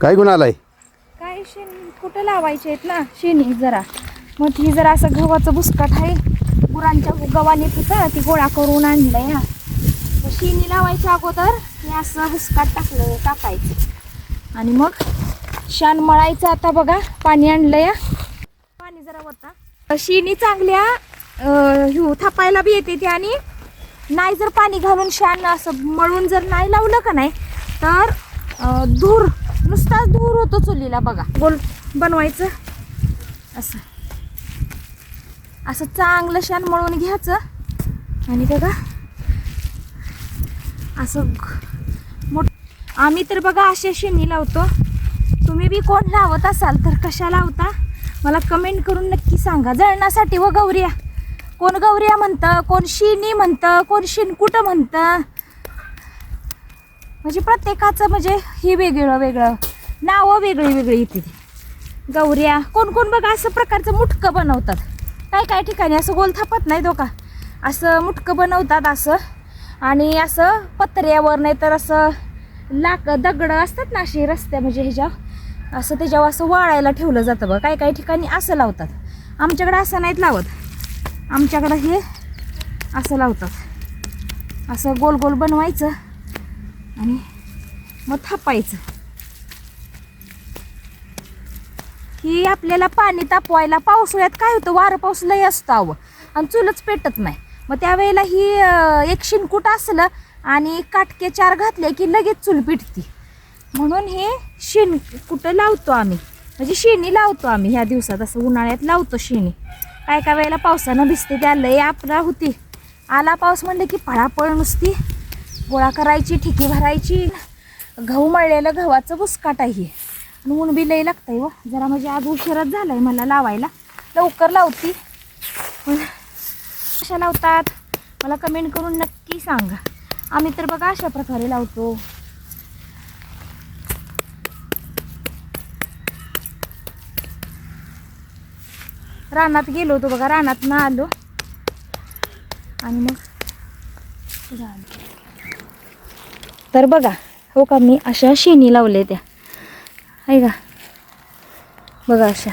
काय गुण आलाय? काय शेण कुठं लावायचे आहेत ना शेणी जरा, मग ती जरा असं गव्हाचं बुसकाट आहे गुरांच्या गव्हाने होतं ती गोळा करून आणलंय ना. शेणी लावायच्या अगोदर हे असं बुसकाट टाकायचं आणि मग शान मळायचं. आता बघा पाणी आणलं या, पाणी जरा होता. शेणी चांगल्या थापायला बी येते ती, आणि नाही जर पाणी घालून शान असं मळून जर नाही लावलं का नाही तर धूर, नुसताच धूर होतो चुलीला. बघा गोल बनवायचं असं असं चांगलं शान मळून घ्यायचं आणि बघा असं आम्ही तर बघा असे शेणी लावतो. तुम्ही बी कोण लावत असाल तर कशा लावता मला कमेंट करून नक्की सांगा. जळणासाठी व गौऱ्या, कोण गौऱ्या म्हणतं, कोण शेणी म्हणतं, कोण शेणकुटं म्हणतं. म्हणजे प्रत्येकाचं म्हणजे हे वेगळं वेगळं नावं वेगळी वेगळी येते. गौऱ्या कोण कोण बघा असं प्रकारचं मुटकं बनवतात. काय काय ठिकाणी असं गोल थापत नाही दोका, असं मुटकं बनवतात असं, आणि असं पत्र्यावर नाही तर असं दगडं असतात ना अशी रस्त्या म्हणजे ह्याच्यावर असं त्याच्यावर असं वाळायला ठेवलं जातं बघ. काय काय ठिकाणी असं लावतात. आमच्याकडं असं नाहीत लावत, आमच्याकडं हे असं लावतात. असं गोल गोल बनवायचं आणि मग थापायचं. ही आपल्याला पाणी तापवायला पावसाळ्यात काय होतं, वारं पाऊस लय असतं हवं आणि चुलच पेटत नाही. मग त्यावेळेला ही एक शेणकूट असलं आणि काटके 4 घातले की लगेच चूल पेटती. म्हणून हे शेणकुटं लावतो आम्ही, म्हणजे शेणी लावतो आम्ही ह्या दिवसात. असं उन्हाळ्यात लावतो शेणी. काय काय वेळेला पावसानं भिजते त्या लय आपला होती. आला पाऊस म्हणलं की पळापळ नुसती गोळा करायची, ठिकी भरायची. गहू मळलेलं गव्हाचं बुसकाट आहे आणि ऊन बी लय लागतंय व जरा, म्हणजे आज उशिराच झालाय मला लावायला. लवकर लावती. कशा लावतात मला कमेंट करून नक्की सांगा. आम्ही तर बघा अशा प्रकारे लावतो. रानात गेलो होतो बघा, रानात ना आलो आणि मग तर बघा हो का मी अशा शेणी लावले त्या आहे का बघा अशा.